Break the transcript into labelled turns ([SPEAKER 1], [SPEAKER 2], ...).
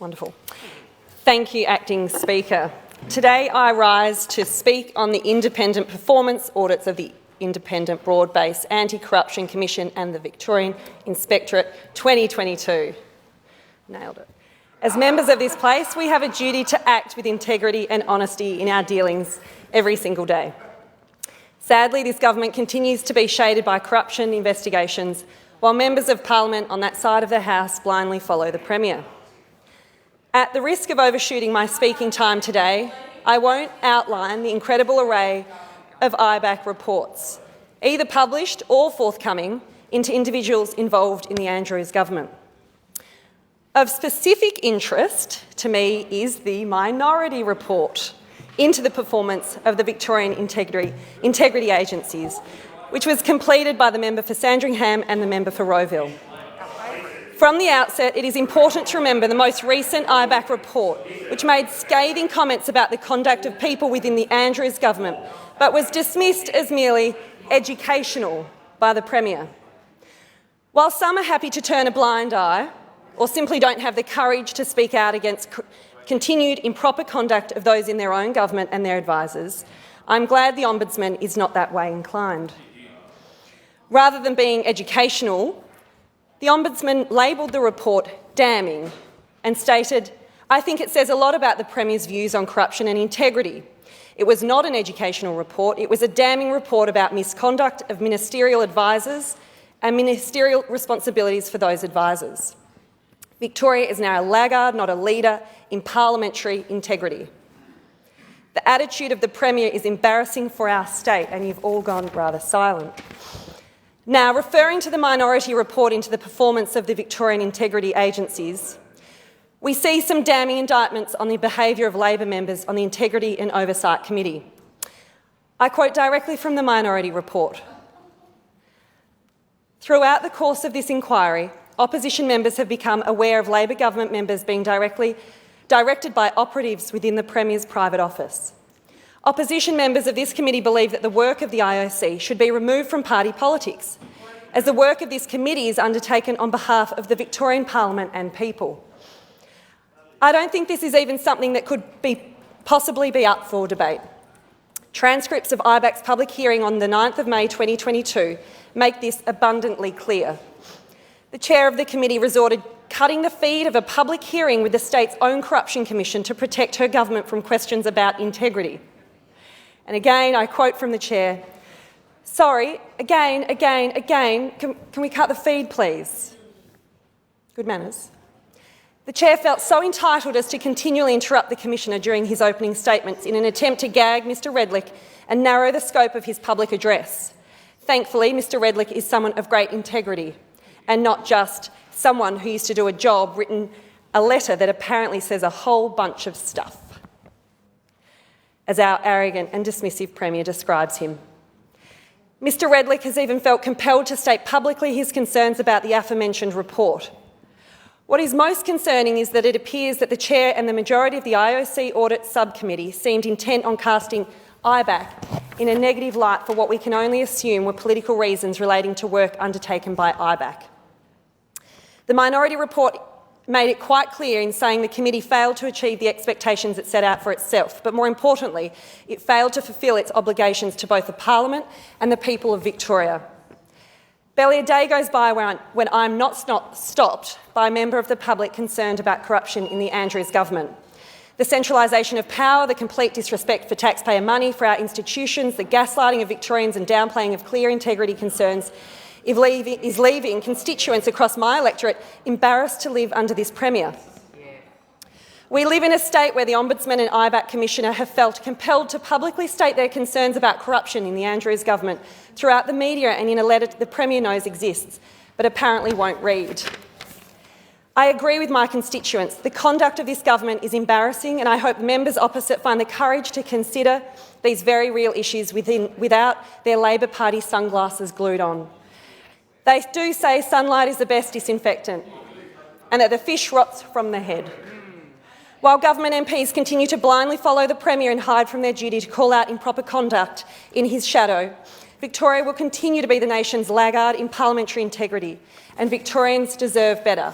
[SPEAKER 1] Wonderful. Thank you, Acting Speaker. Today I rise to speak on the independent performance audits of the Independent Broad-Based Anti-Corruption Commission and the Victorian Inspectorate 2022. Nailed it. As members of this place, we have a duty to act with integrity and honesty in our dealings every single day. Sadly, this government continues to be shaded by corruption investigations, while members of Parliament on that side of the House blindly follow the Premier. At the risk of overshooting my speaking time today, I won't outline the incredible array of IBAC reports, either published or forthcoming, into individuals involved in the Andrews government. Of specific interest to me is the Minority Report into the performance of the Victorian integrity agencies, which was completed by the member for Sandringham and the member for Rowville. From the outset, it is important to remember the most recent IBAC report, which made scathing comments about the conduct of people within the Andrews government, but was dismissed as merely educational by the Premier. While some are happy to turn a blind eye, or simply don't have the courage to speak out against continued improper conduct of those in their own government and their advisers, I'm glad the Ombudsman is not that way inclined. Rather than being educational, the Ombudsman labelled the report damning and stated, "I think it says a lot about the Premier's views on corruption and integrity. It was not an educational report, it was a damning report about misconduct of ministerial advisers and ministerial responsibilities for those advisers. Victoria is now a laggard, not a leader, in parliamentary integrity. The attitude of the Premier is embarrassing for our state," and you've all gone rather silent. Now, referring to the Minority Report into the performance of the Victorian integrity agencies, we see some damning indictments on the behaviour of Labor members on the Integrity and Oversight Committee. I quote directly from the Minority Report. "Throughout the course of this inquiry, opposition members have become aware of Labor government members being directed by operatives within the Premier's private office. Opposition members of this committee believe that the work of the IOC should be removed from party politics, as the work of this committee is undertaken on behalf of the Victorian Parliament and people. I don't think this is even something that could possibly be up for debate. Transcripts of IBAC's public hearing on the 9th of May 2022 make this abundantly clear. The chair of the committee resorted cutting the feed of a public hearing with the state's own corruption commission to protect her government from questions about integrity." And again, I quote from the chair, "Sorry, again, can we cut the feed, please?" Good manners. The chair felt so entitled as to continually interrupt the Commissioner during his opening statements in an attempt to gag Mr Redlich and narrow the scope of his public address. Thankfully, Mr Redlich is someone of great integrity and not just someone who used to do a job written a letter that apparently says a whole bunch of stuff, as our arrogant and dismissive Premier describes him. Mr Redlich has even felt compelled to state publicly his concerns about the aforementioned report. What is most concerning is that it appears that the Chair and the majority of the IOC Audit Subcommittee seemed intent on casting IBAC in a negative light for what we can only assume were political reasons relating to work undertaken by IBAC. The Minority Report made it quite clear in saying the committee failed to achieve the expectations it set out for itself, but more importantly, it failed to fulfil its obligations to both the Parliament and the people of Victoria. Barely a day goes by when I'm not stopped by a member of the public concerned about corruption in the Andrews government. The centralisation of power, the complete disrespect for taxpayer money, for our institutions, the gaslighting of Victorians and downplaying of clear integrity concerns is leaving constituents across my electorate embarrassed to live under this Premier. We live in a state where the Ombudsman and IBAC Commissioner have felt compelled to publicly state their concerns about corruption in the Andrews government throughout the media and in a letter the Premier knows exists, but apparently won't read. I agree with my constituents. The conduct of this government is embarrassing, and I hope members opposite find the courage to consider these very real issues without their Labor Party sunglasses glued on. They do say sunlight is the best disinfectant and that the fish rots from the head. While government MPs continue to blindly follow the Premier and hide from their duty to call out improper conduct in his shadow, Victoria will continue to be the nation's laggard in parliamentary integrity, and Victorians deserve better.